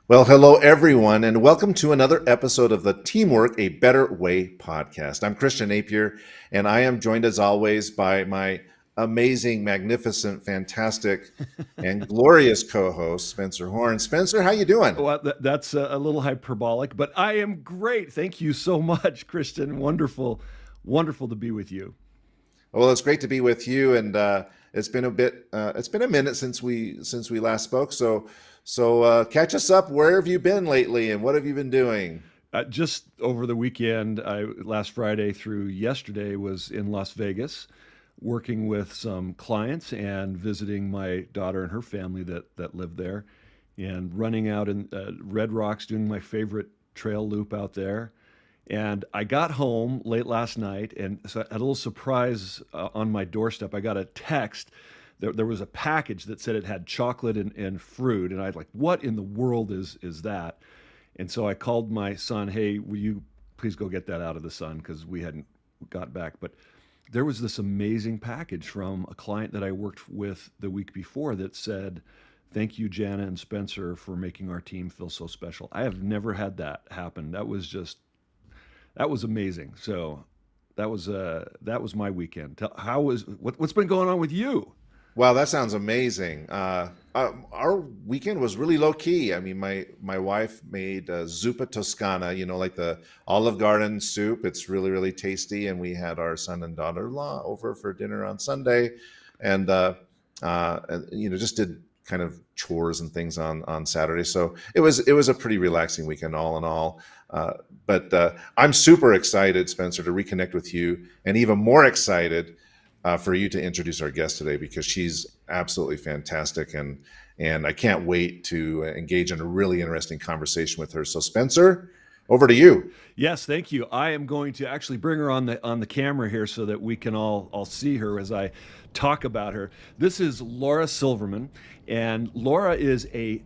Well, hello everyone, and welcome to another episode of the Teamwork a Better Way podcast. I'm Christian Napier, and I am joined as always by my amazing, magnificent, fantastic, and glorious co-host Spencer Horn. Spencer, how you doing? Well, that's a little hyperbolic, but I am great. Thank you so much, Christian. Wonderful, wonderful to be with you. Well, it's great to be with you, and it's been a bit, it's been a minute since we last spoke. So catch us up. Where have you been lately, and what have you been doing? Just over the weekend, last Friday through yesterday was in Las Vegas, working with some clients and visiting my daughter and her family that live there, and running out in Red Rocks, doing my favorite trail loop out there. And I got home late last night, and so I had a little surprise on my doorstep. I got a text. There was a package that said it had chocolate and fruit, and I was like, "What in the world is that?" And so I called my son, "Hey, will you please go get that out of the sun?" Because we hadn't got back. But there was this amazing package from a client that I worked with the week before that said, "Thank you, Jana and Spencer, for making our team feel so special." I have never had that happen. That was amazing. So that was my weekend. What's been going on with you? Wow, that sounds amazing. Our weekend was really low key. I mean, my wife made zuppa toscana, like the Olive Garden soup. It's really tasty, and we had our son and daughter-in-law over for dinner on Sunday, and just did kind of chores and things on Saturday. So it was a pretty relaxing weekend, all in all. But I'm super excited, Spencer, to reconnect with you, and even more excited for you to introduce our guest today because she's absolutely fantastic, and I can't wait to engage in a really interesting conversation with her. So, Spencer, over to you. Yes, thank you. I am going to actually bring her on the camera here so that we can all see her as I talk about her. This is Laura Silverman, and Laura is a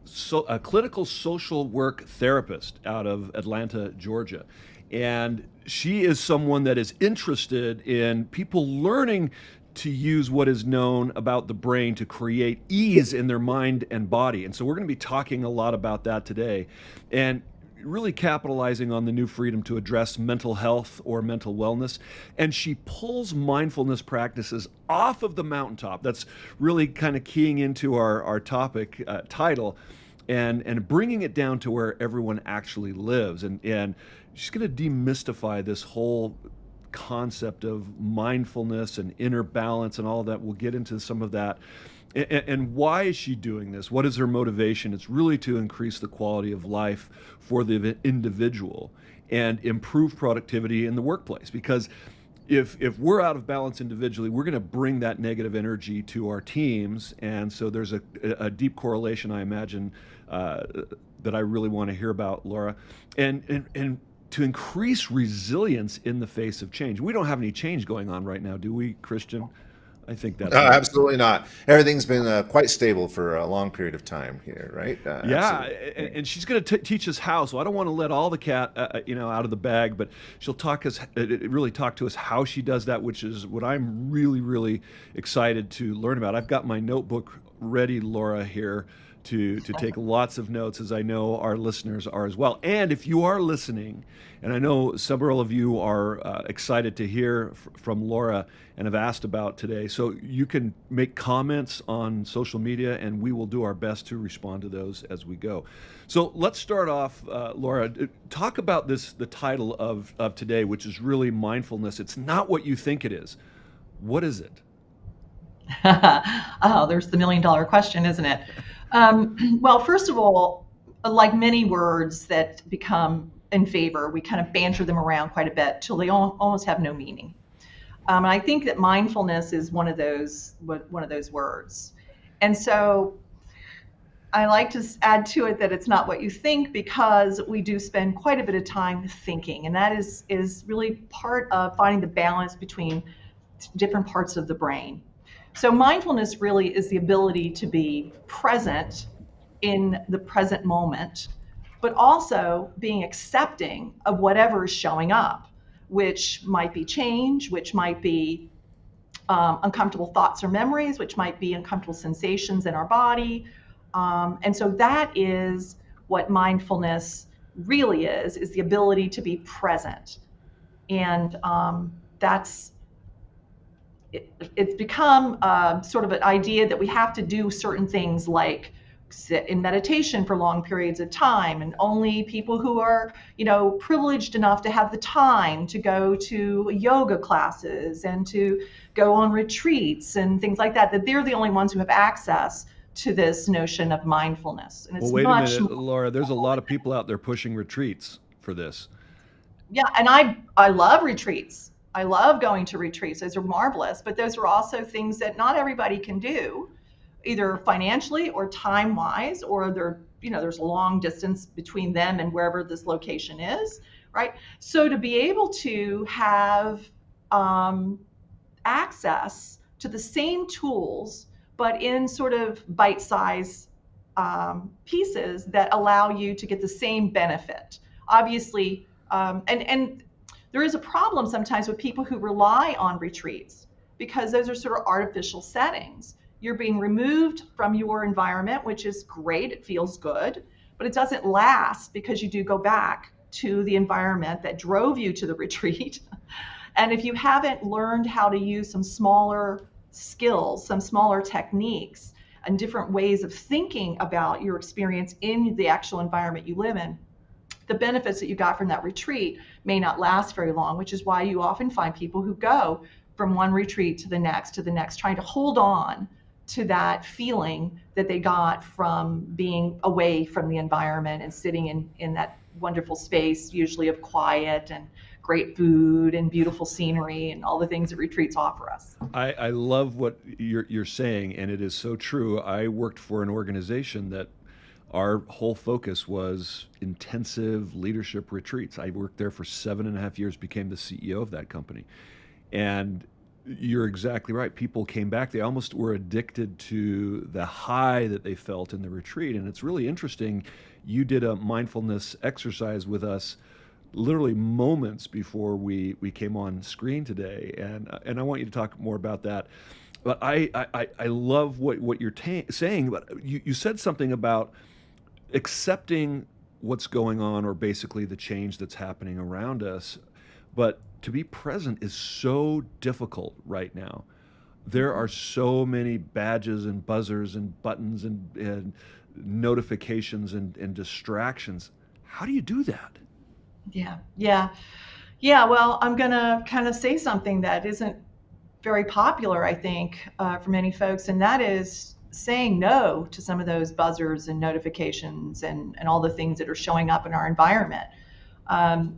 clinical social work therapist out of Atlanta, Georgia. And she is someone that is interested in people learning to use what is known about the brain to create ease in their mind and body. And so we're going to be talking a lot about that today. And really capitalizing on the new freedom to address mental health or mental wellness. And she pulls mindfulness practices off of the mountaintop. That's really kind of keying into our topic title and bringing it down to where everyone actually lives. And she's going to demystify this whole concept of mindfulness and inner balance and all of that. We'll get into some of that. And why is she doing this? What is her motivation? It's really to increase the quality of life for the individual and improve productivity in the workplace. Because if we're out of balance individually, we're going to bring that negative energy to our teams. And so there's a deep correlation, I imagine, that I really want to hear about, Laura. And to increase resilience in the face of change. We don't have any change going on right now, do we, Christian? I think No, that's not. absolutely not. Everything's been quite stable for a long period of time here, right? Yeah, Absolutely. and she's going to teach us how. So I don't want to let all the cat, out of the bag, but she'll really talk to us how she does that, which is what I'm really excited to learn about. I've got my notebook ready, Laura, here to take lots of notes, as I know our listeners are as well. And if you are listening, and I know several of you are excited to hear from Laura and have asked about today, so you can make comments on social media, and we will do our best to respond to those as we go. So let's start off, Laura. Talk about the title of today, which is really mindfulness. It's not what you think it is. What is it? Oh, there's the $1 million question, isn't it? Well, first of all, like many words that become in favor, we kind of banter them around quite a bit till they almost have no meaning. And I think that mindfulness is one of those words. And so I like to add to it that it's not what you think, because we do spend quite a bit of time thinking, and that is really part of finding the balance between different parts of the brain. So mindfulness really is the ability to be present in the present moment, but also being accepting of whatever is showing up, which might be change, which might be uncomfortable thoughts or memories, which might be uncomfortable sensations in our body. And so that is what mindfulness really is the ability to be present. And that's it's become sort of an idea that we have to do certain things like sit in meditation for long periods of time, and only people who are, privileged enough to have the time to go to yoga classes and to go on retreats and things like that, that they're the only ones who have access to this notion of mindfulness. And Well, it's wait a much minute, more. Laura. There's a lot of people out there pushing retreats for this. Yeah, and I love retreats. I love going to retreats. Those are marvelous, but those are also things that not everybody can do, either financially or time wise, or there's a long distance between them and wherever this location is, right? So to be able to have um, access to the same tools, but in sort of bite-sized pieces that allow you to get the same benefit. Obviously, and there is a problem sometimes with people who rely on retreats, because those are sort of artificial settings. You're being removed from your environment, which is great. It feels good, but it doesn't last, because you do go back to the environment that drove you to the retreat. And if you haven't learned how to use some smaller skills, some smaller techniques, and different ways of thinking about your experience in the actual environment you live in, the benefits that you got from that retreat may not last very long, which is why you often find people who go from one retreat to the next, trying to hold on to that feeling that they got from being away from the environment and sitting in that wonderful space, usually of quiet and great food and beautiful scenery and all the things that retreats offer us. I love what you're saying, and it is so true. I worked for an organization that our whole focus was intensive leadership retreats. I worked there for 7.5 years, became the CEO of that company. And you're exactly right. People came back, they almost were addicted to the high that they felt in the retreat. And it's really interesting. You did a mindfulness exercise with us literally moments before we came on screen today. And I want you to talk more about that. But I love what you're saying. But you said something about accepting what's going on, or basically the change that's happening around us. But to be present is so difficult right now. There are so many badges and buzzers and buttons and notifications and distractions. How do you do that? Yeah. Well, I'm going to kind of say something that isn't very popular, I think, for many folks, and that is saying no to some of those buzzers and notifications and all the things that are showing up in our environment.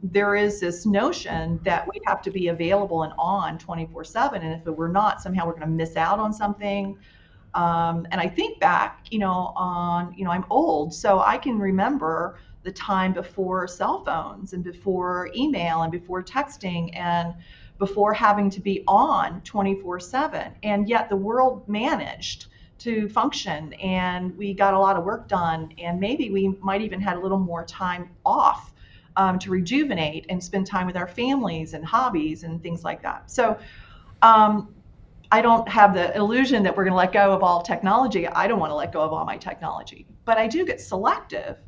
There is this notion that we have to be available and on 24/7, and if we're not, somehow we're going to miss out on something. And I think back, I'm old, so I can remember the time before cell phones and before email and before texting and before having to be on 24/7. And yet the world managed to function, and we got a lot of work done, and maybe we might even had a little more time off to rejuvenate and spend time with our families and hobbies and things like that. So I don't have the illusion that we're going to let go of all technology. I don't want to let go of all my technology, but I do get selective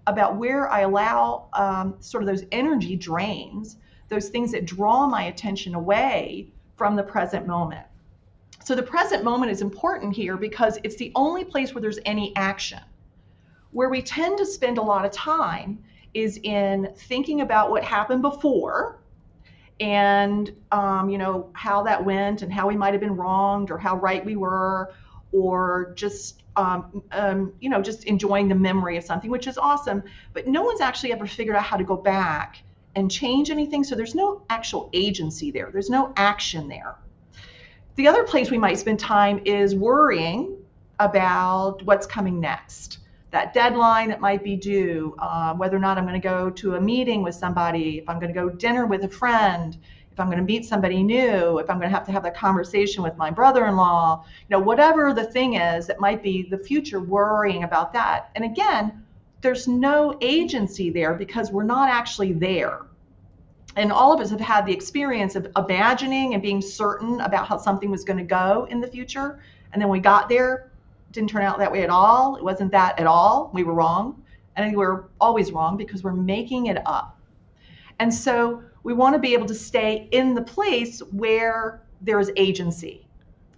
about where I allow sort of those energy drains, those things that draw my attention away from the present moment. So the present moment is important here because it's the only place where there's any action. Where we tend to spend a lot of time is in thinking about what happened before, and how that went and how we might have been wronged or how right we were, or just just enjoying the memory of something, which is awesome. But no one's actually ever figured out how to go back and change anything. So there's no actual agency there. There's no action there. The other place we might spend time is worrying about what's coming next. That deadline that might be due, whether or not I'm going to go to a meeting with somebody, if I'm going to go dinner with a friend, if I'm going to meet somebody new, if I'm going to have that conversation with my brother-in-law, whatever the thing is that might be the future, worrying about that. And again, there's no agency there because we're not actually there. And all of us have had the experience of imagining and being certain about how something was going to go in the future. And then we got there, didn't turn out that way at all. It wasn't that at all. We were wrong. And I think we're always wrong because we're making it up. And so we want to be able to stay in the place where there is agency.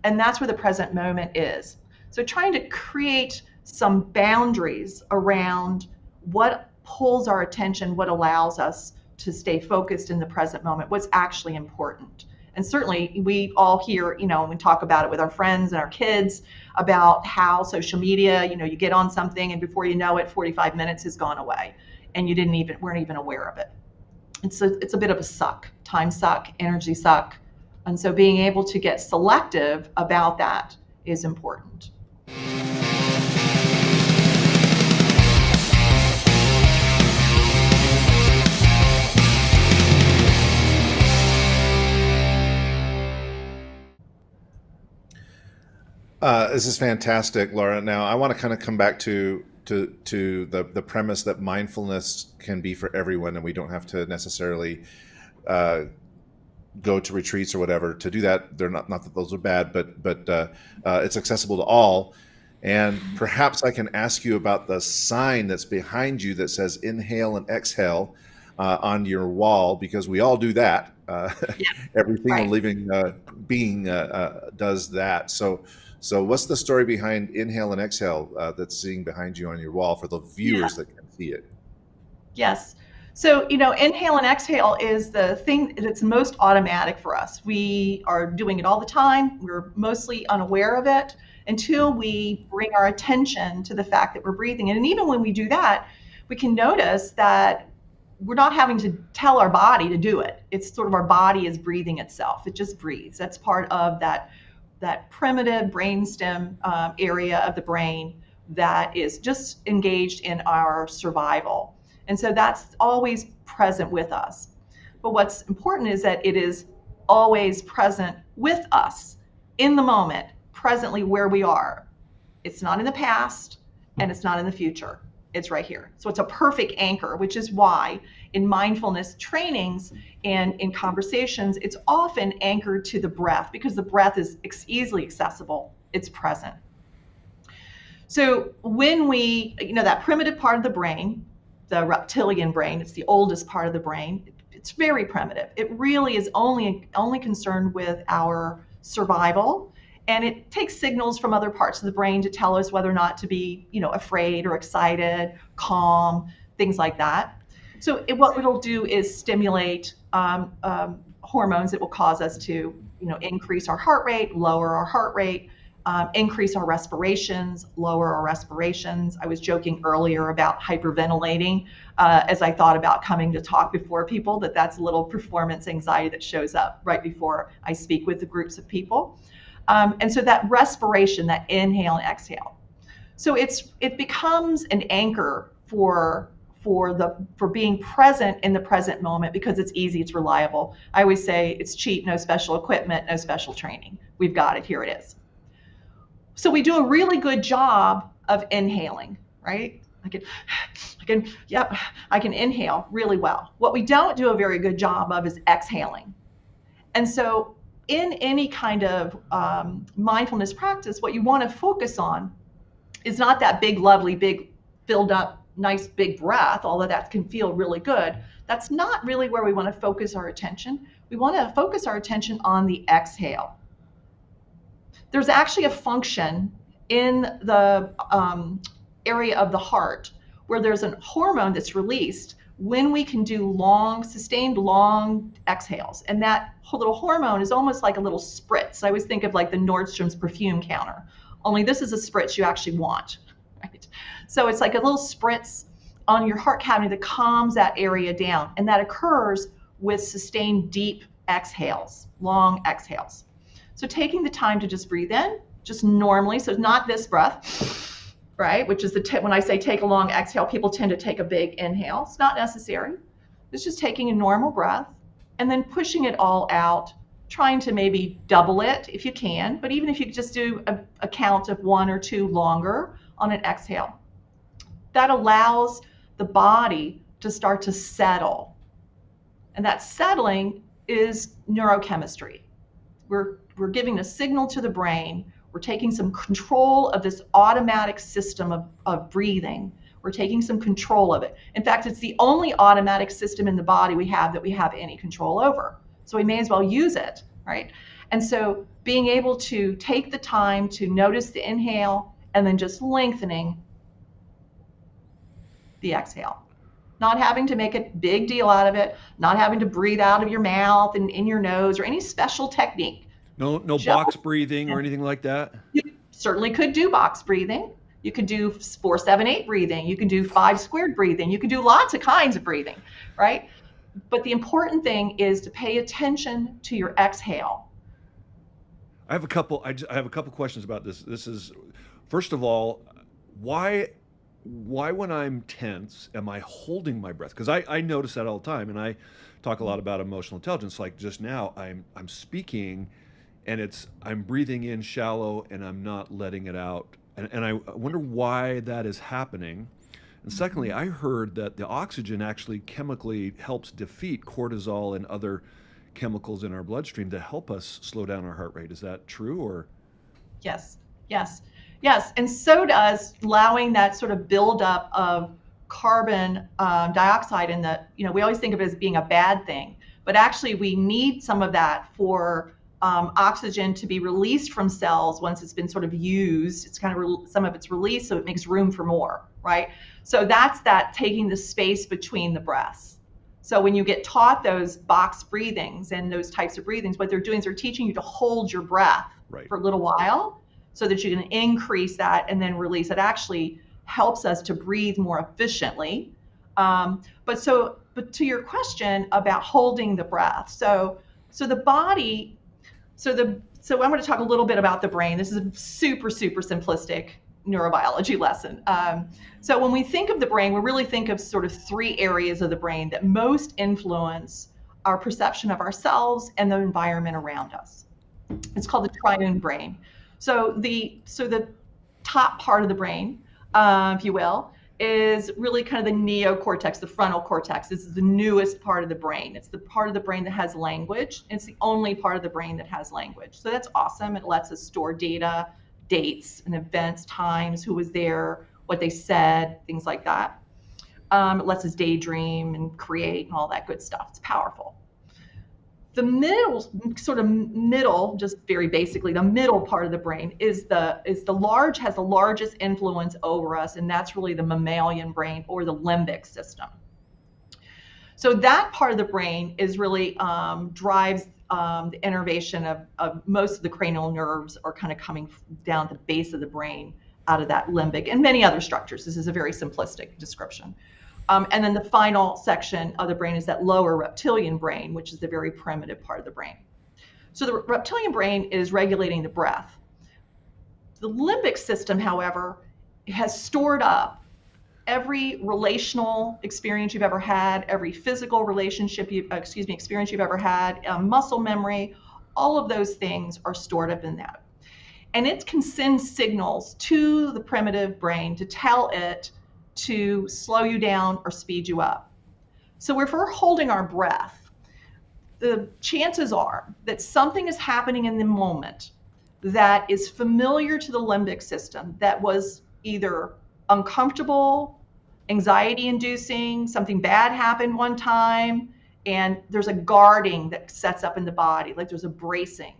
And that's where the present moment is. So trying to create some boundaries around what pulls our attention, what allows us to stay focused in the present moment, what's actually important. And certainly we all hear, when we talk about it with our friends and our kids about how social media, you get on something and before you know it, 45 minutes has gone away and you weren't even aware of it. It's a bit of a suck, time suck, energy suck. And so being able to get selective about that is important. This is fantastic, Laura. Now, I want to kind of come back to the premise that mindfulness can be for everyone, and we don't have to necessarily go to retreats or whatever to do that. They're not that those are bad, but it's accessible to all. And perhaps I can ask you about the sign that's behind you that says inhale and exhale on your wall, because we all do that. Every single living being does that. So what's the story behind inhale and exhale that's sitting behind you on your wall for the viewers that can see it? Yes. So, inhale and exhale is the thing that's most automatic for us. We are doing it all the time. We're mostly unaware of it until we bring our attention to the fact that we're breathing. And even when we do that, we can notice that we're not having to tell our body to do it. It's sort of our body is breathing itself. It just breathes. That's part of that primitive brainstem area of the brain that is just engaged in our survival. And so that's always present with us. But what's important is that it is always present with us in the moment, presently where we are. It's not in the past and it's not in the future. It's right here. So it's a perfect anchor, which is why in mindfulness trainings and in conversations, it's often anchored to the breath because the breath is easily accessible. It's present. So when we, that primitive part of the brain, the reptilian brain, it's the oldest part of the brain, it's very primitive. It really is only concerned with our survival. And it takes signals from other parts of the brain to tell us whether or not to be, afraid or excited, calm, things like that. So what it'll do is stimulate hormones that will cause us to, increase our heart rate, lower our heart rate, increase our respirations, lower our respirations. I was joking earlier about hyperventilating as I thought about coming to talk before people, that's a little performance anxiety that shows up right before I speak with the groups of people. And so that respiration, that inhale and exhale. So it becomes an anchor for being present in the present moment because it's easy, it's reliable. I always say it's cheap, no special equipment, no special training. We've got it, here it is. So we do a really good job of inhaling, right? I can inhale really well. What we don't do a very good job of is exhaling. And so in any kind of mindfulness practice, what you want to focus on is not that big, lovely, big, filled up, nice, big breath, although that can feel really good. That's not really where we want to focus our attention. We want to focus our attention on the exhale. There's actually a function in the area of the heart where there's a hormone that's released when we can do sustained long exhales. And that little hormone is almost like a little spritz. I always think of like the Nordstrom's perfume counter, only this is a spritz you actually want, right? So it's like a little spritz on your heart cavity that calms that area down. And that occurs with sustained deep exhales, long exhales. So taking the time to just breathe in, just normally, so not this breath, right? Which is when I say take a long exhale, people tend to take a big inhale. It's not necessary. It's just taking a normal breath and then pushing it all out, trying to maybe double it if you can, but even if you just do a count of 1 or 2 longer on an exhale, that allows the body to start to settle. And that settling is neurochemistry. We're giving a signal to the brain. We're taking some control of this automatic system of breathing We're taking some control of it. In fact, it's the only automatic system in the body we have that we have any control over. So we may as well use it, right? And so being able to take the time to notice the inhale and then just lengthening the exhale. Not having to make a big deal out of it, not having to breathe out of your mouth and in your nose or any special technique. No Just, box breathing or anything like that? you certainly could do box breathing. You could do 4-7-8 breathing. You can do 5 squared breathing. You can do lots of kinds of breathing, right? But the important thing is to pay attention to your exhale. I have a couple questions about this. This is, first of all, why when I'm tense am I holding my breath? Because I notice that all the time, and I talk a lot about emotional intelligence. Like just now, I'm speaking, and I'm breathing in shallow, and I'm not letting it out, and I wonder why that is happening. And secondly, I heard that the oxygen actually chemically helps defeat cortisol and other chemicals in our bloodstream to help us slow down our heart rate. Is that true, or? Yes, yes, yes. And so does allowing that sort of buildup of carbon dioxide in the, we always think of it as being a bad thing, but actually we need some of that for oxygen to be released from cells once it's been sort of used. It's kind of some of it's released, so it makes room for more, right? So that's that taking the space between the breaths. So when you get taught those box breathings and those types of breathings, what they're doing is they're teaching you to hold your breath for a little while so that you can increase that and then release. It actually helps us to breathe more efficiently. But to your question about holding the breath, so the body, so I'm going to talk a little bit about the brain. This is a super, super simplistic neurobiology lesson. So when we think of the brain, we really think of sort of 3 areas of the brain that most influence our perception of ourselves and the environment around us. It's called the triune brain. So the top part of the brain, if you will, is really kind of the neocortex, the frontal cortex. This is the newest part of the brain. It's the part of the brain that has language. It's the only part of the brain that has language. So that's awesome. It lets us store data, dates and events, times, who was there, what they said, things like that. It lets us daydream and create and all that good stuff. It's powerful. The middle, just very basically, the middle part of the brain has the largest influence over us, and that's really the mammalian brain or the limbic system. So that part of the brain is really drives the innervation of most of the cranial nerves are kind of coming down the base of the brain out of that limbic and many other structures. This is a very simplistic description. And then the final section of the brain is that lower reptilian brain, which is the very primitive part of the brain. So the reptilian brain is regulating the breath. The limbic system, however, has stored up every relational experience you've ever had, every physical experience you've ever had, muscle memory, all of those things are stored up in that. And it can send signals to the primitive brain to tell it to slow you down or speed you up. So if we're holding our breath, the chances are that something is happening in the moment that is familiar to the limbic system that was either uncomfortable, anxiety inducing, something bad happened one time, and there's a guarding that sets up in the body, like there's a bracing.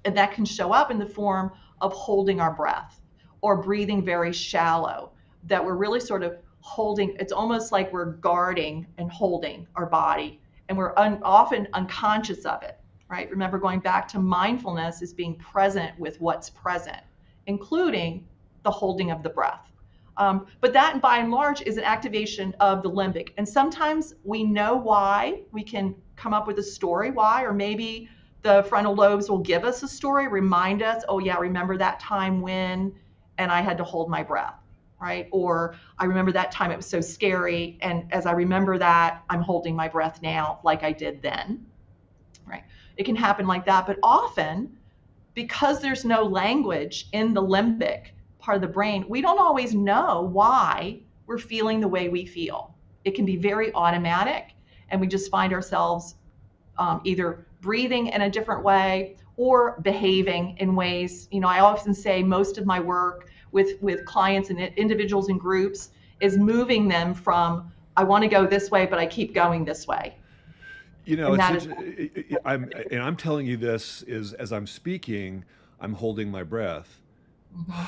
And that can show up in the form of holding our breath or breathing very shallow, that we're really sort of holding. It's almost like we're guarding and holding our body, and we're often unconscious of it, right? Remember, going back to mindfulness is being present with what's present, including the holding of the breath. But that, by and large, is an activation of the limbic. And sometimes we know why. We can come up with a story why, or maybe the frontal lobes will give us a story, remind us, oh yeah, remember that time when, and I had to hold my breath, right? Or I remember that time it was so scary, and as I remember that, I'm holding my breath now like I did then, right? It can happen like that, but often, because there's no language in the limbic part of the brain, we don't always know why we're feeling the way we feel. It can be very automatic, and we just find ourselves either breathing in a different way or behaving in ways, I often say most of my work with clients and individuals and groups is moving them from, I want to go this way, but I keep going this way. You know, And it's that is, it- I'm telling you this is as I'm speaking, I'm holding my breath. mhm.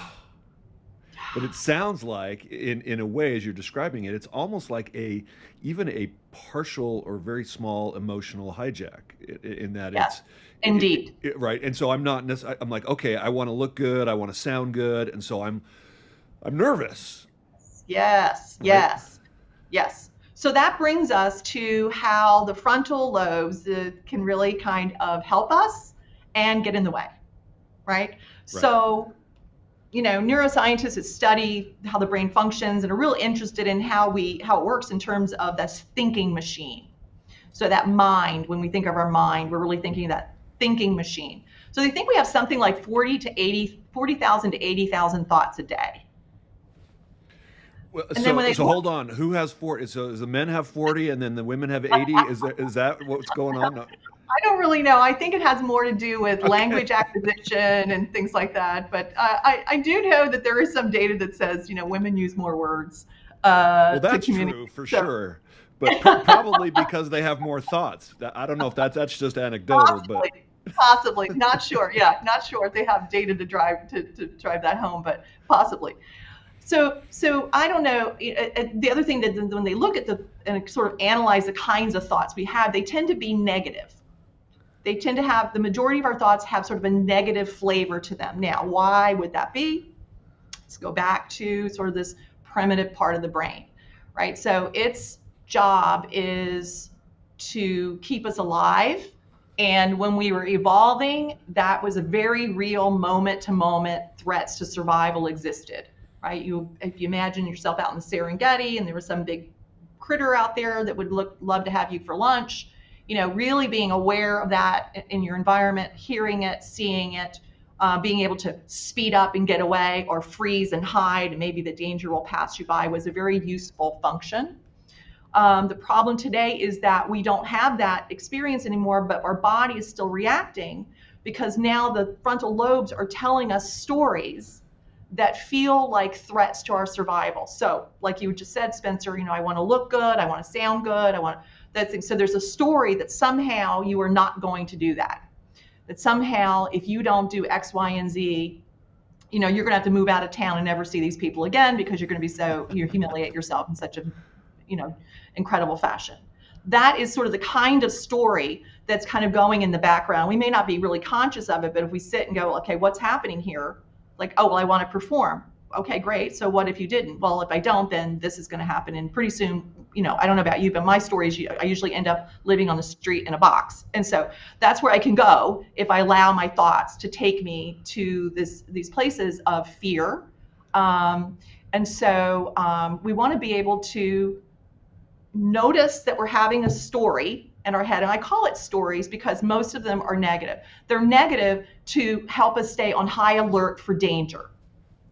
But it sounds like, in a way, as you're describing it, it's almost like even a partial or very small emotional hijack. In that Yes, it's indeed. right. And so I'm not. I'm like, okay, I want to look good, I want to sound good, and so I'm nervous, Yes, right? yes, yes. So that brings us to how the frontal lobes can really kind of help us and get in the way, right? Right. So, neuroscientists that study how the brain functions and are real interested in how it works in terms of this thinking machine. So that mind, when we think of our mind, we're really thinking of that thinking machine. So they think we have something like 40,000 to 80,000 thoughts a day. Well, And then when they so look, hold on. Who has 40? So does the men have 40 and then the women have 80? Is that what's going on? No. I don't really know. I think it has more to do with Okay. language acquisition and things like that. But I do know that there is some data that says, women use more words Well, to that's communicate. true for So sure, but probably because they have more thoughts. I don't know if that's just anecdotal, but possibly, possibly, not sure. Yeah, not sure if they have data to drive that home, but possibly. So I don't know. The other thing that when they look at and sort of analyze the kinds of thoughts we have, they tend to be negative. They tend to have the majority of our thoughts have sort of a negative flavor to them. Now, why would that be? Let's go back to sort of this primitive part of the brain, right? So its job is to keep us alive. And when we were evolving, that was a very real moment to moment threats to survival existed, right? If you imagine yourself out in the Serengeti and there was some big critter out there that would love to have you for lunch, really being aware of that in your environment, hearing it, seeing it, being able to speed up and get away or freeze and hide, and maybe the danger will pass you by, was a very useful function. The problem today is that we don't have that experience anymore, but our body is still reacting because now the frontal lobes are telling us stories that feel like threats to our survival. So, like you just said, Spencer, I want to look good, I want to sound good, I want that thing. So there's a story that somehow you are not going to do that. That somehow, if you don't do X, Y, and Z, you're going to have to move out of town and never see these people again because you're going to be you humiliate yourself in such a, incredible fashion. That is sort of the kind of story that's kind of going in the background. We may not be really conscious of it, but if we sit and go, okay, what's happening here? Like, oh, well, I want to perform. Okay, great. So what if you didn't? Well, if I don't, then this is going to happen. And pretty soon, I don't know about you, but my stories, I usually end up living on the street in a box. And so that's where I can go if I allow my thoughts to take me to these places of fear. And so we want to be able to notice that we're having a story in our head. And I call it stories because most of them are negative. They're negative to help us stay on high alert for danger.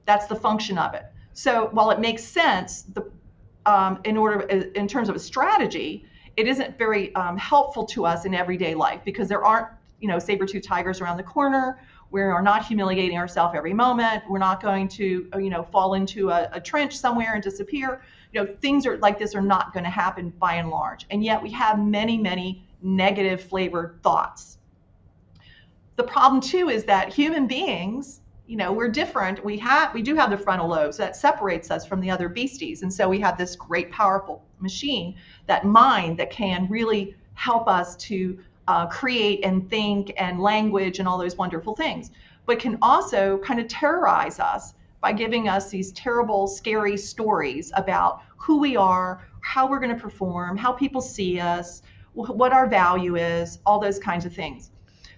That's the function of it. So while it makes sense, in terms of a strategy, it isn't very helpful to us in everyday life because there aren't, saber-toothed tigers around the corner. We are not humiliating ourselves every moment. We're not going to, fall into a trench somewhere and disappear. Things are like this are not going to happen by and large. And yet we have many, many negative flavored thoughts. The problem too is that human beings, we're different. We do have the frontal lobes that separates us from the other beasties. And so we have this great, powerful machine, that mind that can really help us to create and think and language and all those wonderful things, but can also kind of terrorize us by giving us these terrible, scary stories about who we are, how we're going to perform, how people see us, what our value is, all those kinds of things.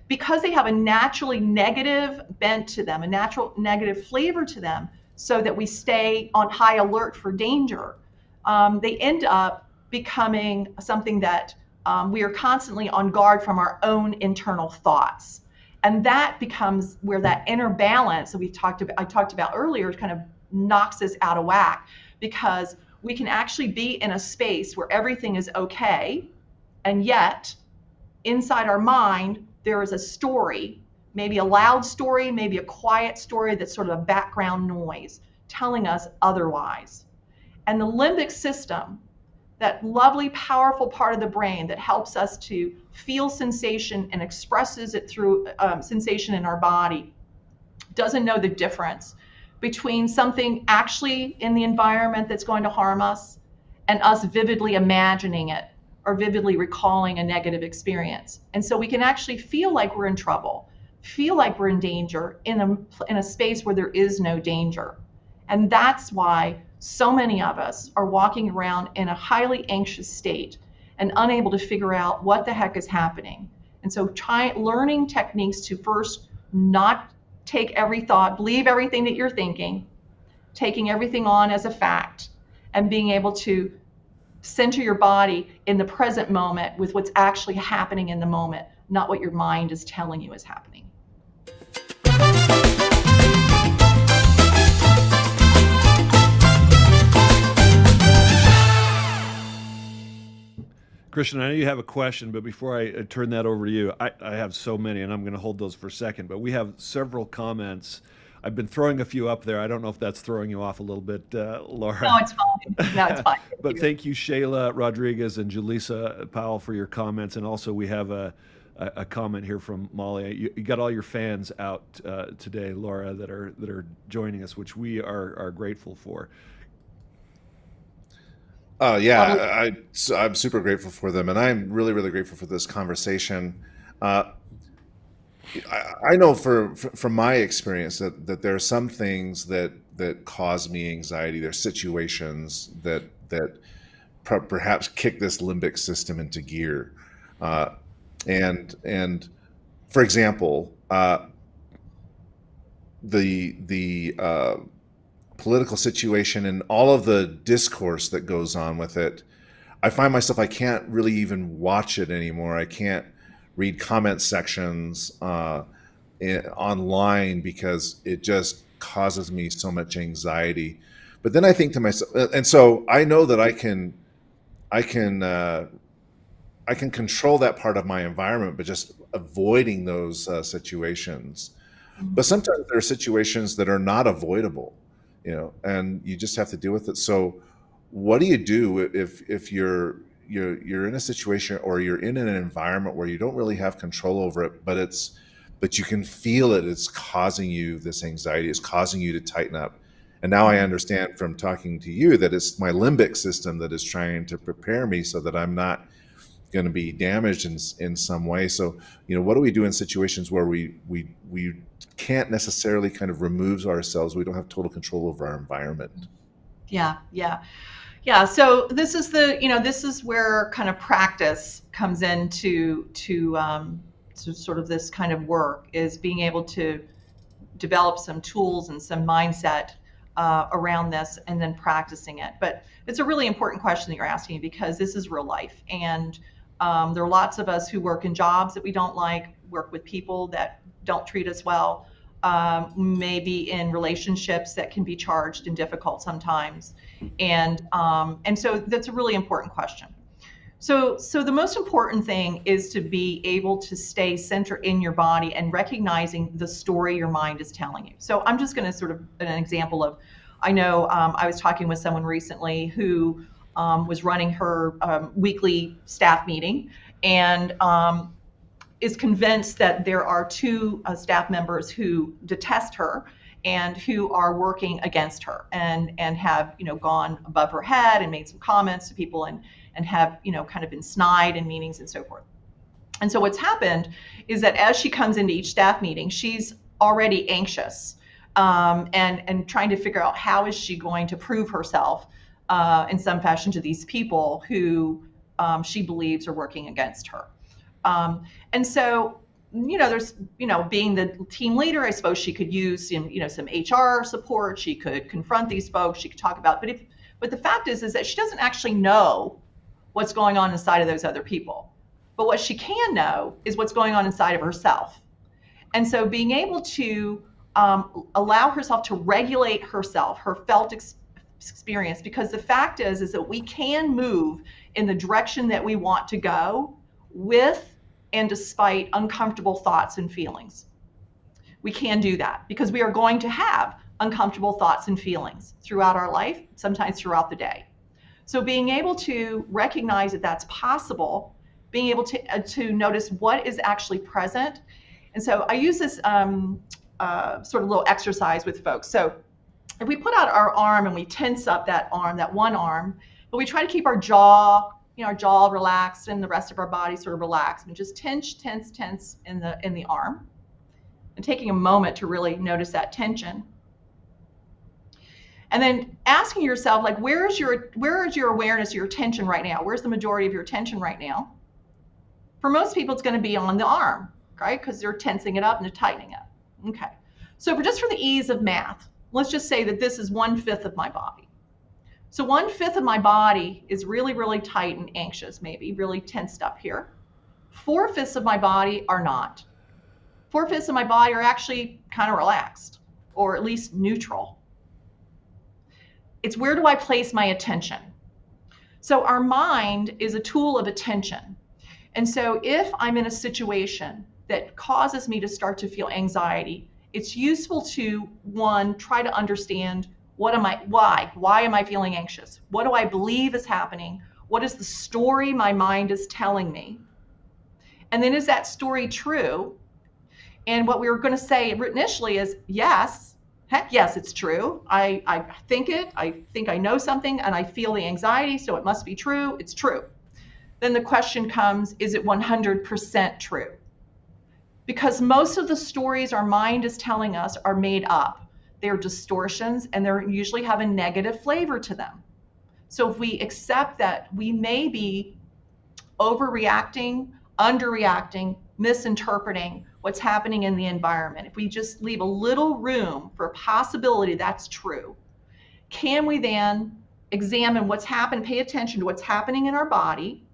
Because they have a naturally negative bent to them, a natural negative flavor to them, so that we stay on high alert for danger, they end up becoming something that we are constantly on guard from our own internal thoughts. And that becomes where that inner balance that I talked about earlier kind of knocks us out of whack, because we can actually be in a space where everything is okay, and yet inside our mind there is a story, maybe a loud story, maybe a quiet story that's sort of a background noise telling us otherwise. And the limbic system, that lovely, powerful part of the brain that helps us to feel sensation and expresses it through sensation in our body, doesn't know the difference between something actually in the environment that's going to harm us and us vividly imagining it or vividly recalling a negative experience. And so we can actually feel like we're in trouble, feel like we're in danger in a space where there is no danger. And that's why so many of us are walking around in a highly anxious state and unable to figure out what the heck is happening. And so learning techniques to first not take every thought, believe everything that you're thinking, taking everything on as a fact, and being able to center your body in the present moment with what's actually happening in the moment, not what your mind is telling you is happening. Christian, I know you have a question, but before I turn that over to you, I have so many, and I'm going to hold those for a second. But we have several comments. I've been throwing a few up there. I don't know if that's throwing you off a little bit, Laura. No, it's fine. No, it's fine. But thank you, Shayla Rodriguez and Julissa Powell, for your comments. And also, we have a comment here from Molly. You got all your fans out today, Laura, that are joining us, which we are grateful for. Yeah, I'm super grateful for them, and I'm really, really grateful for this conversation. I know from my experience that there are some things that cause me anxiety. There's situations that perhaps kick this limbic system into gear, and for example, the political situation and all of the discourse that goes on with it, I find myself, I can't really even watch it anymore. I can't read comment sections online because it just causes me so much anxiety. But then I think to myself, and so I know that I can control that part of my environment, but just avoiding those situations. But sometimes there are situations that are not avoidable, and you just have to deal with it. So what do you do if you're in a situation or you're in an environment where you don't really have control over it, but you can feel it, it's causing you this anxiety, it's causing you to tighten up. And now I understand from talking to you that it's my limbic system that is trying to prepare me so that I'm not going to be damaged in some way. So, what do we do in situations where we can't necessarily kind of remove ourselves? We don't have total control over our environment. Yeah. So this is this is where kind of practice comes into sort of this kind of work, is being able to develop some tools and some mindset around this, and then practicing it. But it's a really important question that you're asking, because this is real life, and there are lots of us who work in jobs that we don't like, work with people that don't treat us well, maybe in relationships that can be charged and difficult sometimes. And so that's a really important question. So the most important thing is to be able to stay centered in your body and recognizing the story your mind is telling you. So I'm just going to sort of an example of, I know I was talking with someone recently who was running her weekly staff meeting, and is convinced that there are two staff members who detest her and who are working against her, and have gone above her head and made some comments to people, and have kind of been snide in meetings and so forth. And so what's happened is that as she comes into each staff meeting, she's already anxious, and trying to figure out how is she going to prove herself in some fashion to these people who she believes are working against her. And so, there's, being the team leader, I suppose she could use some HR support. She could confront these folks. She could talk about, but the fact is that she doesn't actually know what's going on inside of those other people. But what she can know is what's going on inside of herself. And so being able to allow herself to regulate herself, her felt experience, because the fact is that we can move in the direction that we want to go with and despite uncomfortable thoughts and feelings. We can do that because we are going to have uncomfortable thoughts and feelings throughout our life, sometimes throughout the day. So being able to recognize that that's possible, being able to notice what is actually present. And so I use this sort of little exercise with folks. So if we put out our arm and we tense up that arm, that one arm, but we try to keep our jaw, our jaw relaxed and the rest of our body sort of relaxed, and just tense in the arm, and taking a moment to really notice that tension. And then asking yourself, like, where is your awareness, your attention right now? Where's the majority of your attention right now? For most people, it's going to be on the arm, right? Because they're tensing it up and they're tightening it. Okay. So for the ease of math, let's just say that this is 1/5 of my body. So 1/5 of my body is really, really tight and anxious, maybe really tensed up here. 4/5 of my body are not. 4/5 of my body are actually kind of relaxed, or at least neutral. It's where do I place my attention? So our mind is a tool of attention. And so if I'm in a situation that causes me to start to feel anxiety, it's useful to, one, try to understand why am I feeling anxious? What do I believe is happening? What is the story my mind is telling me? And then is that story true? And what we were going to say initially is yes. Heck yes, it's true. I think it. I think I know something and I feel the anxiety, so it must be true. It's true. Then the question comes, is it 100% true? Because most of the stories our mind is telling us are made up. They're distortions and they usually have a negative flavor to them. So if we accept that we may be overreacting, underreacting, misinterpreting what's happening in the environment, if we just leave a little room for a possibility that's true, can we then examine what's happened, pay attention to what's happening in our body?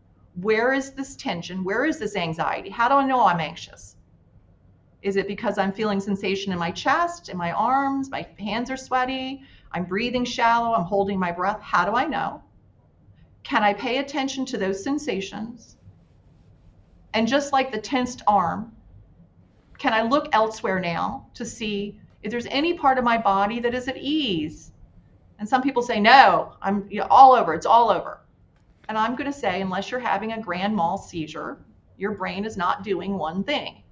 Where is this tension? Where is this anxiety? How do I know I'm anxious? Is it because I'm feeling sensation in my chest, in my arms, my hands are sweaty, I'm breathing shallow, I'm holding my breath? How do I know? Can I pay attention to those sensations? And just like the tensed arm, can I look elsewhere now to see if there's any part of my body that is at ease? And some people say, no, I'm all over, it's all over. And I'm going to say, unless you're having a grand mal seizure, your brain is not doing one thing.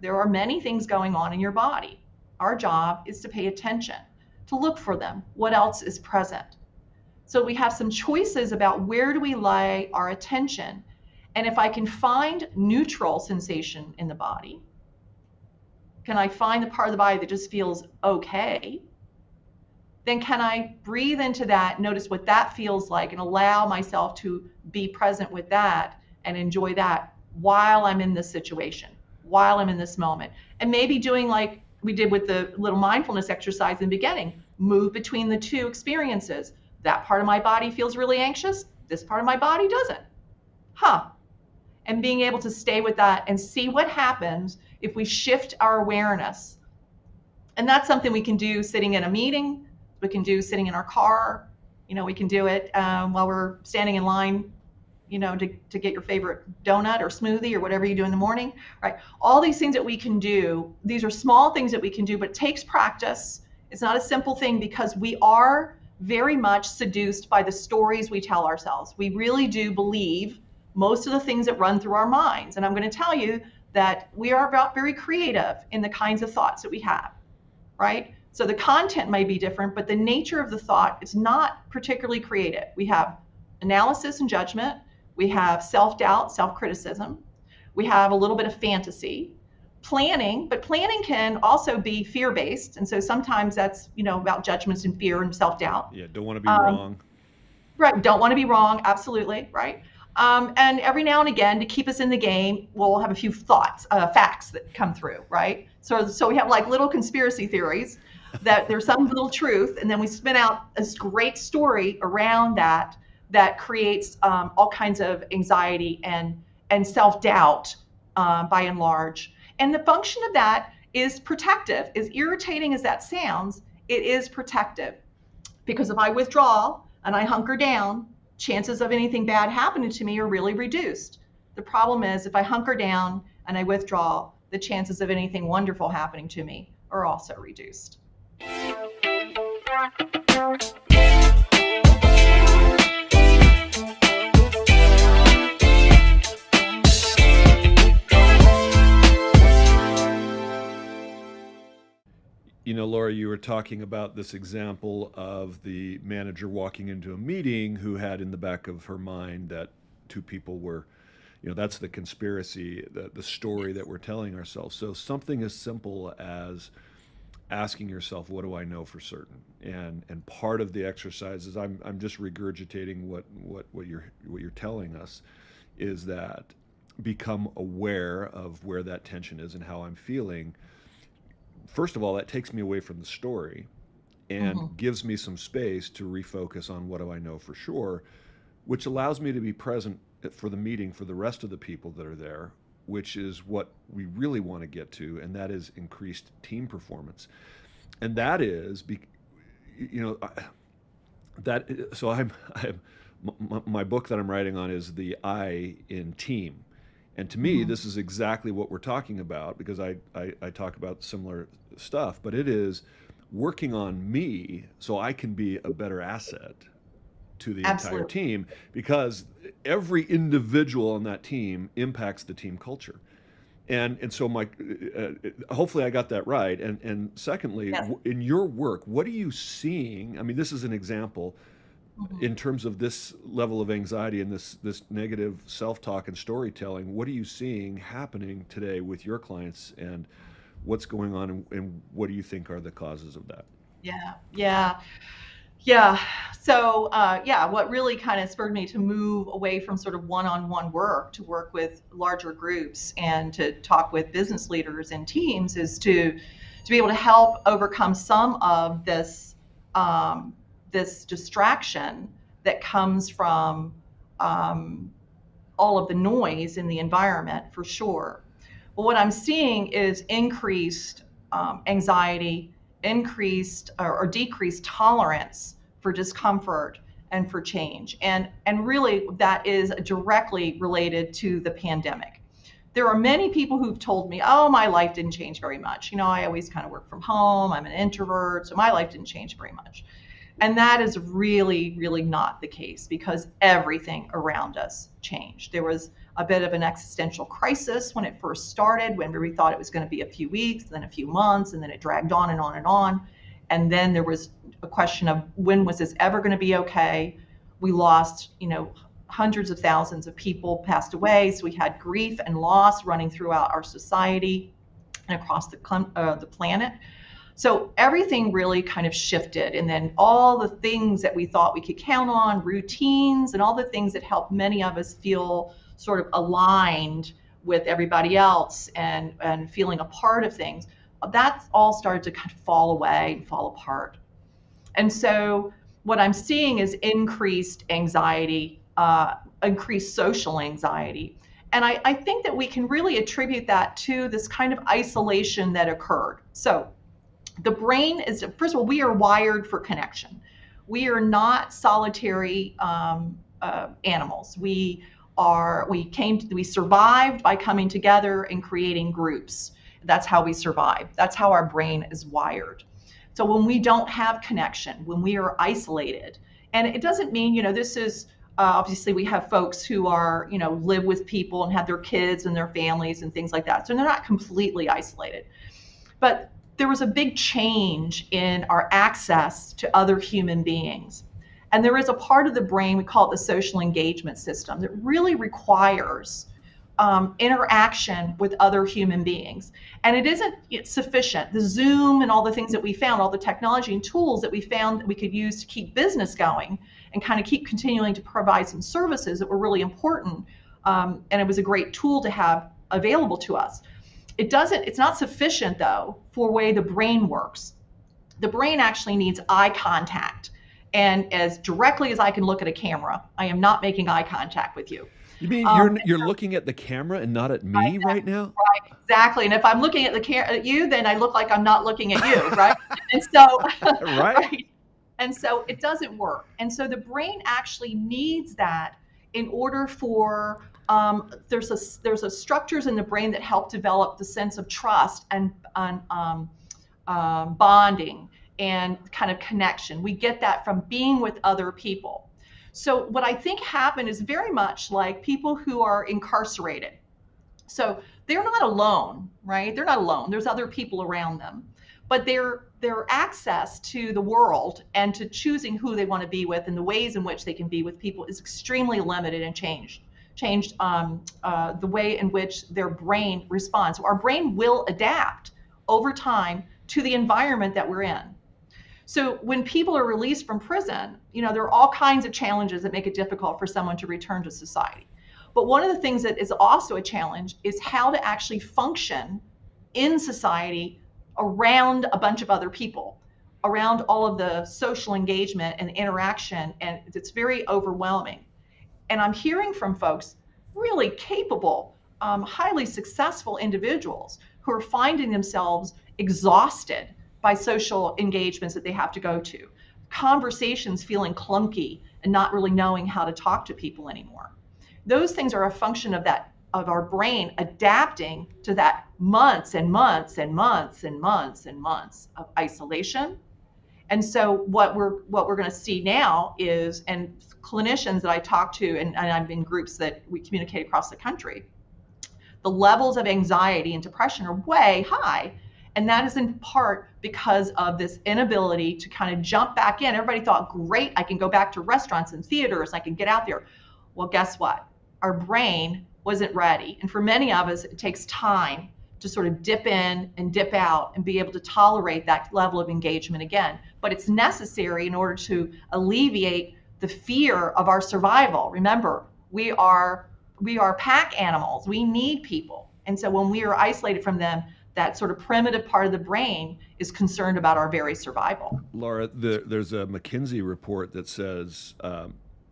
There are many things going on in your body. Our job is to pay attention, to look for them. What else is present? So we have some choices about where do we lay our attention. And if I can find neutral sensation in the body, can I find the part of the body that just feels okay? Then can I breathe into that, notice what that feels like, and allow myself to be present with that and enjoy that while I'm in this situation, while I'm in this moment. And maybe doing like we did with the little mindfulness exercise in the beginning, move between the two experiences. That part of my body feels really anxious. This part of my body doesn't. And being able to stay with that and see what happens if we shift our awareness. And that's something we can do sitting in a meeting. We can do sitting in our car. We can do it while we're standing in line, to get your favorite donut or smoothie or whatever you do in the morning, right? All these things that we can do, these are small things that we can do, but it takes practice. It's not a simple thing because we are very much seduced by the stories we tell ourselves. We really do believe most of the things that run through our minds. And I'm going to tell you that we are very creative in the kinds of thoughts that we have, right? So the content may be different, but the nature of the thought is not particularly creative. We have analysis and judgment. We have self-doubt, self-criticism. We have a little bit of fantasy, planning, but planning can also be fear-based. And so sometimes that's, about judgments and fear and self-doubt. Yeah, don't want to be wrong. Right, don't want to be wrong, absolutely, right? And every now and again, to keep us in the game, we'll have a few facts that come through, right? So we have like little conspiracy theories that there's some little truth, and then we spin out this great story around that creates all kinds of anxiety and self-doubt by and large. And the function of that is protective. As irritating as that sounds, it is protective. Because if I withdraw and I hunker down, chances of anything bad happening to me are really reduced. The problem is if I hunker down and I withdraw, the chances of anything wonderful happening to me are also reduced. You know, Laura, you were talking about this example of the manager walking into a meeting who had in the back of her mind that two people were, you know, that's the conspiracy, the story that we're telling ourselves. So something as simple as asking yourself, what do I know for certain? And part of the exercise is I'm just regurgitating what you're telling us, is that become aware of where that tension is and how I'm feeling. First of all, that takes me away from the story and Mhm. gives me some space to refocus on what do I know for sure, which allows me to be present for the meeting for the rest of the people that are there, which is what we really want to get to, and that is increased team performance. And that is, you know, that so my book that I'm writing on is the I in team. And to me, Mhm. this is exactly what we're talking about, because I talk about similar stuff, but it is working on me so I can be a better asset to the entire Absolutely. team, because every individual on that team impacts the team culture. And so my hopefully I got that right. And secondly, Yes. in your work, what are you seeing? I mean, this is an example Mhm. in terms of this level of anxiety and this negative self-talk and storytelling. What are you seeing happening today with your clients, and what's going on, and what do you think are the causes of that? Yeah. Yeah. Yeah. So, yeah, what really kind of spurred me to move away from sort of one-on-one work to work with larger groups and to talk with business leaders and teams is to be able to help overcome some of um, this distraction that comes from um, all of the noise in the environment, for sure. But what I'm seeing is increased anxiety, increased or decreased tolerance for discomfort and for change. And really, that is directly related to the pandemic. There are many people who've told me, oh, my life didn't change very much. You know, I always kind of work from home. I'm an introvert, so my life didn't change very much. And that is really, really not the case, because everything around us changed. There was a bit of an existential crisis when it first started, when we thought it was going to be a few weeks, then a few months, and then it dragged on and on and on. And then there was a question of, when was this ever going to be okay? We lost, hundreds of thousands of people passed away. So we had grief and loss running throughout our society and across the planet. So everything really kind of shifted. And then all the things that we thought we could count on, routines, and all the things that helped many of us feel sort of aligned with everybody else and feeling a part of things, that's all started to kind of fall away and fall apart. And so what I'm seeing is increased anxiety, increased social anxiety. And I think that we can really attribute that to this kind of isolation that occurred. So the brain is, first of all, we are wired for connection. We are not solitary animals. We survived by coming together and creating groups. That's how we survive. That's how our brain is wired. So when we don't have connection, when we are isolated, and it doesn't mean, this is obviously we have folks who are, live with people and have their kids and their families and things like that. So they're not completely isolated. But there was a big change in our access to other human beings. And there is a part of the brain, we call it the social engagement system, that really requires interaction with other human beings. And it isn't sufficient. The Zoom and all the things that we found, all the technology and tools that we found that we could use to keep business going and kind of keep continuing to provide some services that were really important. And it was a great tool to have available to us. It's not sufficient, though, for the way the brain works. The brain actually needs eye contact. And as directly as I can look at a camera, I am not making eye contact with you. You mean Um, you're looking at the camera and not at me right now? right, exactly. And if I'm looking at at you, then I look like I'm not looking at you, right? And so, Right? right. And so it doesn't work. And so the brain actually needs that in order for there's a structures in the brain that help develop the sense of trust and bonding and kind of connection. We get that from being with other people. So what I think happened is very much like people who are incarcerated. So they're not alone, right? They're not alone. There's other people around them, but their access to the world and to choosing who they want to be with and the ways in which they can be with people is extremely limited and changed the way in which their brain responds. So our brain will adapt over time to the environment that we're in. So when people are released from prison, there are all kinds of challenges that make it difficult for someone to return to society. But one of the things that is also a challenge is how to actually function in society around a bunch of other people, around all of the social engagement and interaction, and it's very overwhelming. And I'm hearing from folks, really capable, highly successful individuals who are finding themselves exhausted by social engagements that they have to go to, conversations feeling clunky and not really knowing how to talk to people anymore. Those things are a function of our brain adapting to that months and months and months and months and months of isolation. And so what we're going to see now is, and clinicians that I talk to, and I'm in groups that we communicate across the country, the levels of anxiety and depression are way high. And that is in part because of this inability to kind of jump back in. Everybody thought, great, I can go back to restaurants and theaters, I can get out there. Well, guess what? Our brain wasn't ready. And for many of us, it takes time to sort of dip in and dip out and be able to tolerate that level of engagement again. But it's necessary in order to alleviate the fear of our survival. Remember, we are pack animals. We need people. And so when we are isolated from them, that sort of primitive part of the brain is concerned about our very survival. Laura, there's a McKinsey report that says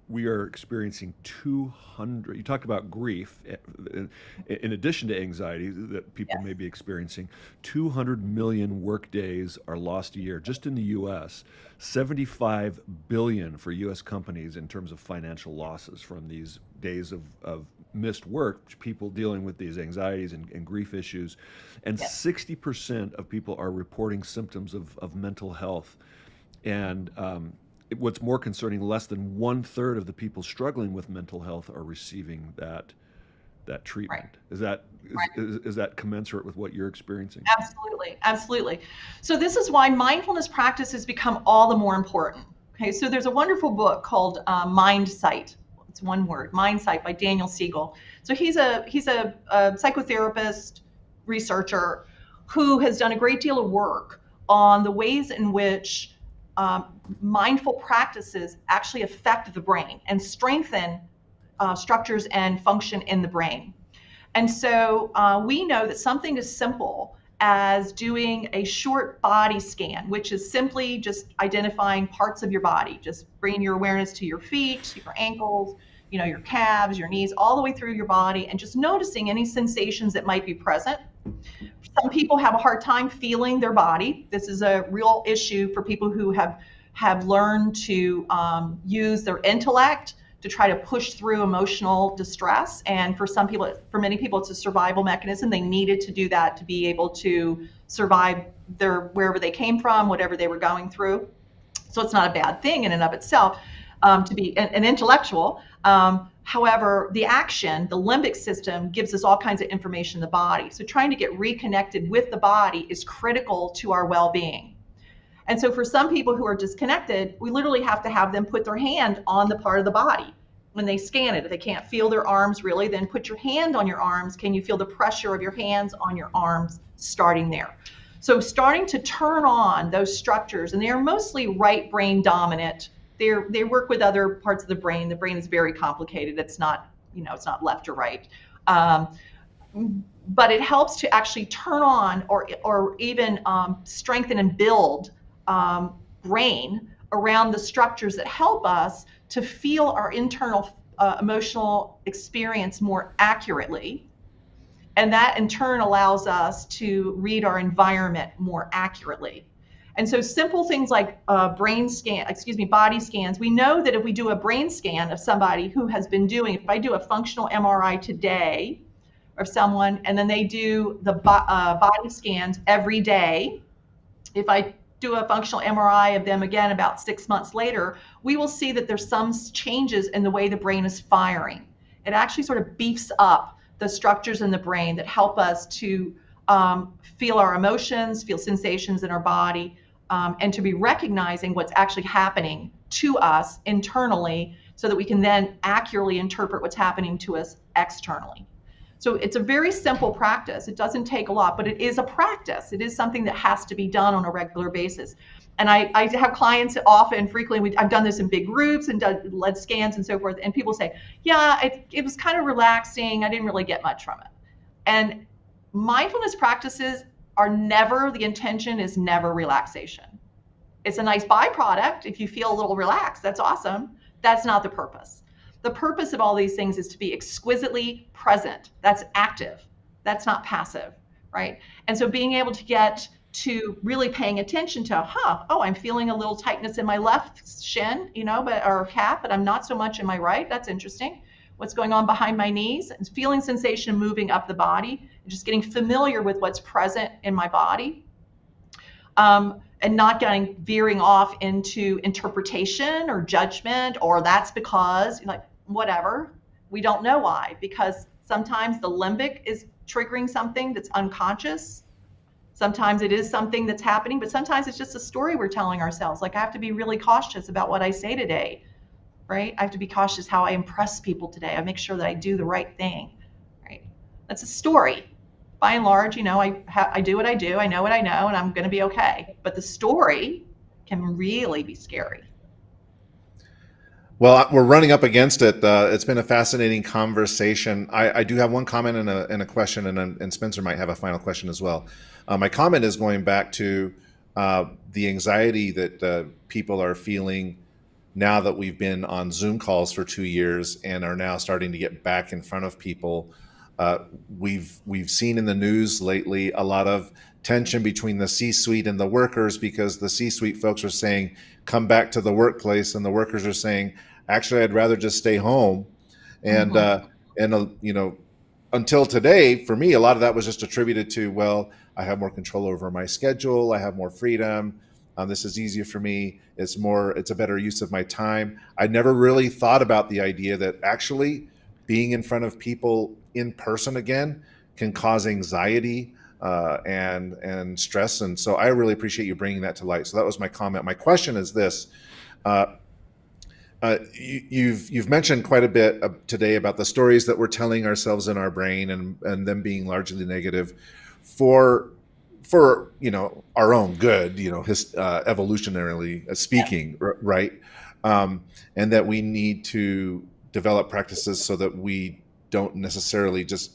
we are experiencing 200, you talked about grief, in addition to anxiety that people may be experiencing, 200 million work days are lost a year, just in the US, 75 billion for US companies in terms of financial losses from these days of missed work, people dealing with these anxieties and grief issues. And 60% of people are reporting symptoms of mental health. And what's more concerning, less than 1/3 of the people struggling with mental health are receiving that treatment. Right. Is that commensurate with what you're experiencing? Absolutely. So this is why mindfulness practice has become all the more important. Okay, so there's a wonderful book called Mindsight. It's one word, Mindsight, by Daniel Siegel. So he's a psychotherapist, researcher who has done a great deal of work on the ways in which mindful practices actually affect the brain and strengthen structures and function in the brain. And so we know that something as simple as doing a short body scan, which is simply just identifying parts of your body, just bringing your awareness to your feet, your ankles, your calves, your knees, all the way through your body, and just noticing any sensations that might be present. Some people have a hard time feeling their body. This is a real issue for people who have learned to use their intellect to try to push through emotional distress. And for many people, it's a survival mechanism. They needed to do that to be able to survive wherever they came from, whatever they were going through. So it's not a bad thing in and of itself to be an intellectual. However, the limbic system gives us all kinds of information in the body. So trying to get reconnected with the body is critical to our well-being. And so for some people who are disconnected, we literally have to have them put their hand on the part of the body when they scan it. If they can't feel their arms really, then put your hand on your arms. Can you feel the pressure of your hands on your arms, starting there? So starting to turn on those structures, and they are mostly right brain dominant. They work with other parts of the brain. The brain is very complicated. It's not, it's not left or right. But it helps to actually turn on or even strengthen and build brain around the structures that help us to feel our internal emotional experience more accurately. And that in turn allows us to read our environment more accurately. And so simple things like body scans, we know that if we do a brain scan of somebody who has been if I do a functional MRI today of someone, and then they do the body scans every day, if I do a functional MRI of them again about 6 months later, we will see that there's some changes in the way the brain is firing. It actually sort of beefs up the structures in the brain that help us to feel our emotions, feel sensations in our body, and to be recognizing what's actually happening to us internally so that we can then accurately interpret what's happening to us externally. So it's a very simple practice. It doesn't take a lot, but it is a practice. It is something that has to be done on a regular basis. And I have clients often, frequently, I've done this in big groups and done lead scans and so forth, and people say, yeah, it was kind of relaxing. I didn't really get much from it. And mindfulness practices are never, the intention is never relaxation. It's a nice byproduct. If you feel a little relaxed, that's awesome. That's not the purpose. The purpose of all these things is to be exquisitely present. That's active. That's not passive, right? And so being able to get to really paying attention to, oh, I'm feeling a little tightness in my left shin, or calf, but I'm not so much in my right. That's interesting. What's going on behind my knees? And feeling sensation moving up the body, and just getting familiar with what's present in my body. And not veering off into interpretation or judgment, or that's because, whatever. We don't know why, because sometimes the limbic is triggering something that's unconscious. Sometimes it is something that's happening, but sometimes it's just a story we're telling ourselves. Like, I have to be really cautious about what I say today, right? I have to be cautious how I impress people today. I make sure that I do the right thing, right? That's a story. By and large, I do what I do, I know what I know, and I'm going to be okay. But the story can really be scary. Well, we're running up against it. It's been a fascinating conversation. I do have one comment and a question, and Spencer might have a final question as well. My comment is going back to the anxiety that people are feeling now that we've been on Zoom calls for 2 years and are now starting to get back in front of people. We've seen in the news lately a lot of tension between the C-suite and the workers, because the C-suite folks are saying, come back to the workplace, and the workers are saying, actually, I'd rather just stay home. And until today, for me, a lot of that was just attributed to, well, I have more control over my schedule, I have more freedom, this is easier for me, it's a better use of my time. I never really thought about the idea that actually being in front of people in person again can cause anxiety and stress. And so I really appreciate you bringing that to light. So that was my comment. My question is this. You've mentioned quite a bit today about the stories that we're telling ourselves in our brain and them being largely negative for our own good, evolutionarily speaking, right? And that we need to develop practices so that we don't necessarily just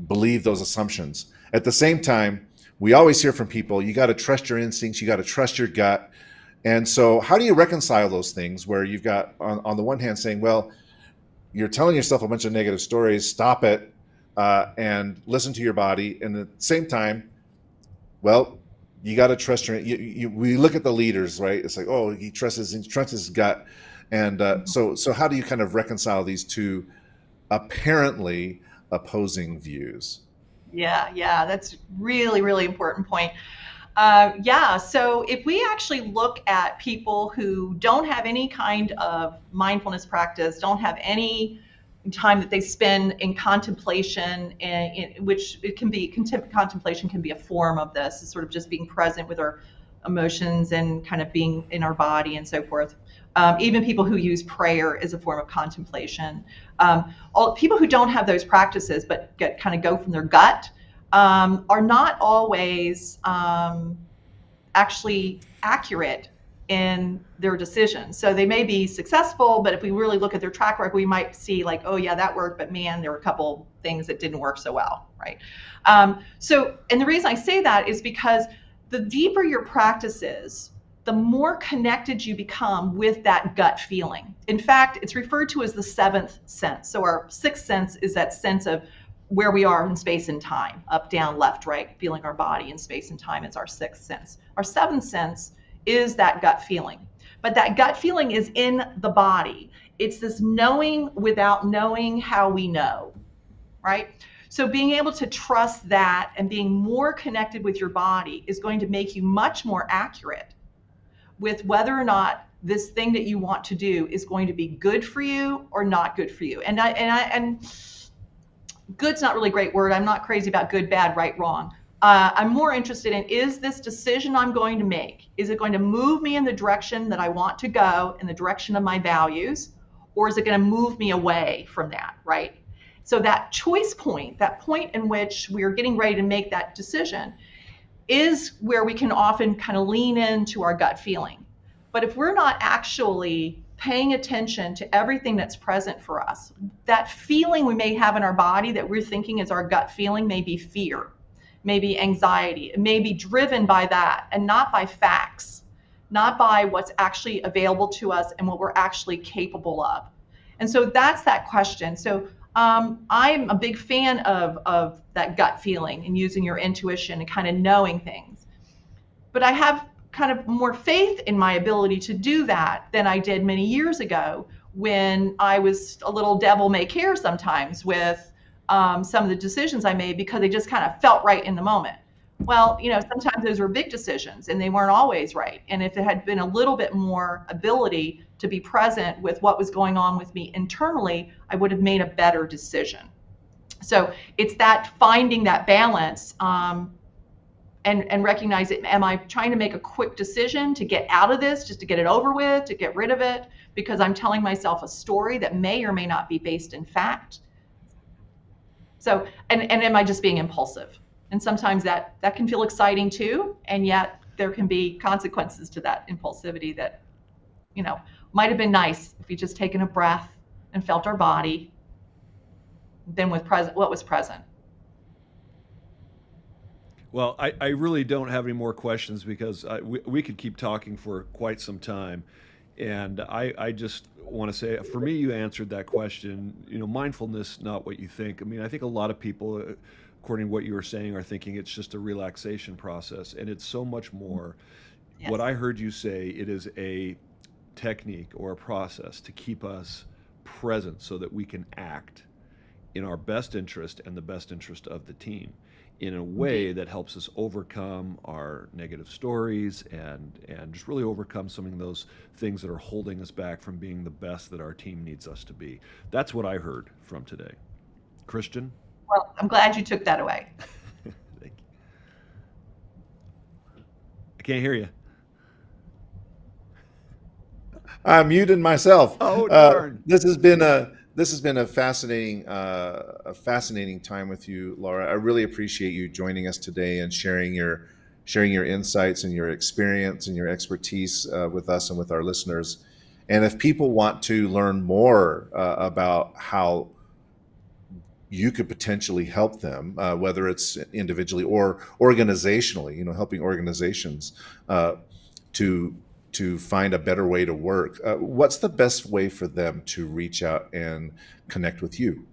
believe those assumptions. At the same time, we always hear from people, you got to trust your instincts, you got to trust your gut. And so how do you reconcile those things where you've got on the one hand saying, well, you're telling yourself a bunch of negative stories, stop it, and listen to your body. And at the same time, well, you got to trust we look at the leaders, right? It's like, oh, he trusts his gut. And so how do you kind of reconcile these two apparently opposing views? Yeah, that's really, really important point. So if we actually look at people who don't have any kind of mindfulness practice, don't have any time that they spend in contemplation, which it can be, contemplation can be a form of this, it's sort of just being present with our emotions and kind of being in our body and so forth. Even people who use prayer is a form of contemplation. All people who don't have those practices but kind of go from their gut are not always actually accurate in their decisions. So they may be successful, but if we really look at their track record, we might see like, oh yeah, that worked, but man, there were a couple things that didn't work so well, right? And the reason I say that is because the deeper your practice is, the more connected you become with that gut feeling. In fact, it's referred to as the seventh sense. So our sixth sense is that sense of where we are in space and time, up, down, left, right, feeling our body in space and time. It's our sixth sense. Our seventh sense is that gut feeling. But that gut feeling is in the body. It's this knowing without knowing how we know, right? So being able to trust that and being more connected with your body is going to make you much more accurate with whether or not this thing that you want to do is going to be good for you or not good for you. And good's not really a great word. I'm not crazy about good, bad, right, wrong. I'm more interested in, is this decision I'm going to make, is it going to move me in the direction that I want to go, in the direction of my values, or is it going to move me away from that, right? So that choice point, that point in which we're getting ready to make that decision, is where we can often kind of lean into our gut feeling. But if we're not actually paying attention to everything that's present for us, that feeling we may have in our body that we're thinking is our gut feeling may be fear, maybe anxiety, it may be driven by that and not by facts, not by what's actually available to us and what we're actually capable of. And so that's that question. So I'm a big fan of that gut feeling and using your intuition and kind of knowing things. But I have kind of more faith in my ability to do that than I did many years ago when I was a little devil may care sometimes with some of the decisions I made because they just kind of felt right in the moment. Well, sometimes those were big decisions and they weren't always right. And if it had been a little bit more ability to be present with what was going on with me internally, I would have made a better decision. So it's that finding that balance and recognize it. Am I trying to make a quick decision to get out of this, just to get it over with, to get rid of it, because I'm telling myself a story that may or may not be based in fact? So, and am I just being impulsive? And sometimes that can feel exciting too, and yet there can be consequences to that impulsivity that, might have been nice if we just taken a breath and felt our body, then with what was present. Well, I really don't have any more questions because we could keep talking for quite some time. And I just want to say, for me, you answered that question. Mindfulness, not what you think. I mean, I think a lot of people, according to what you were saying, are thinking it's just a relaxation process. And it's so much more. Yes. What I heard you say, it is a technique or a process to keep us present so that we can act in our best interest and the best interest of the team in a way that helps us overcome our negative stories and just really overcome some of those things that are holding us back from being the best that our team needs us to be. That's what I heard from today. Christian? Well, I'm glad you took that away. Thank you. I can't hear you. I muted myself. Oh, darn. This has been a fascinating time with you, Laura. I really appreciate you joining us today and sharing your insights and your experience and your expertise with us and with our listeners. And if people want to learn more about how you could potentially help them, whether it's individually or organizationally, helping organizations to find a better way to work, what's the best way for them to reach out and connect with you?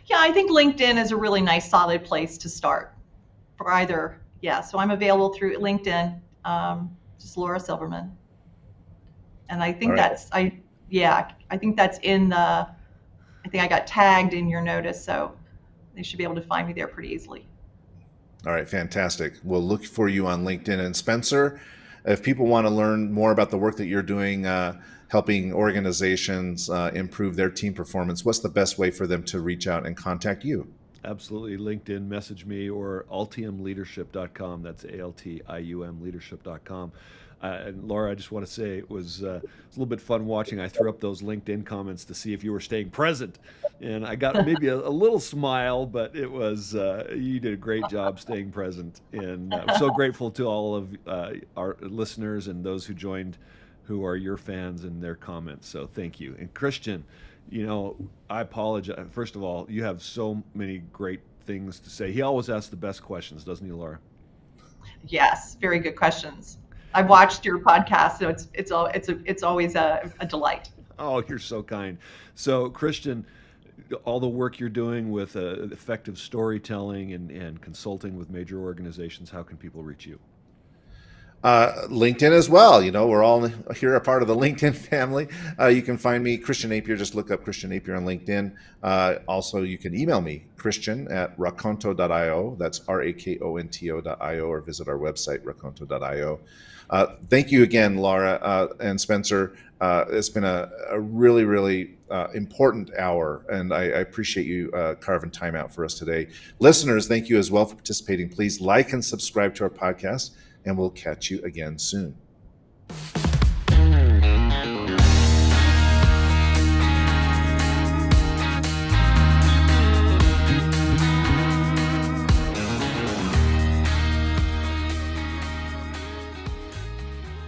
Yeah, I think LinkedIn is a really nice, solid place to start for either. Yeah, so I'm available through LinkedIn, just Laura Silverman. And I think I think that's in the, I think I got tagged in your notice, so they should be able to find me there pretty easily. All right, fantastic. We'll look for you on LinkedIn. And Spencer, if people want to learn more about the work that you're doing, helping organizations improve their team performance, what's the best way for them to reach out and contact you? Absolutely. LinkedIn, message me, or altiumleadership.com. That's ALTIUM leadership.com. And Laura, I just want to say it was a little bit fun watching. I threw up those LinkedIn comments to see if you were staying present. And I got maybe a little smile, but it was, you did a great job staying present. And I'm so grateful to all of our listeners and those who joined who are your fans and their comments. So thank you. And Christian, I apologize. First of all, you have so many great things to say. He always asks the best questions, doesn't he, Laura? Yes, very good questions. I've watched your podcast, so it's always a delight. Oh, you're so kind. So, Christian, all the work you're doing with effective storytelling and consulting with major organizations, how can people reach you? LinkedIn as well. We're all here a part of the LinkedIn family. You can find me, Christian Napier. Just look up Christian Napier on LinkedIn. Also, you can email me, christian@raconto.io. That's rakonto.io, or visit our website, raconto.io. Thank you again, Laura and Spencer. It's been a really, really important hour, and I appreciate you carving time out for us today. Listeners, thank you as well for participating. Please like and subscribe to our podcast, and we'll catch you again soon.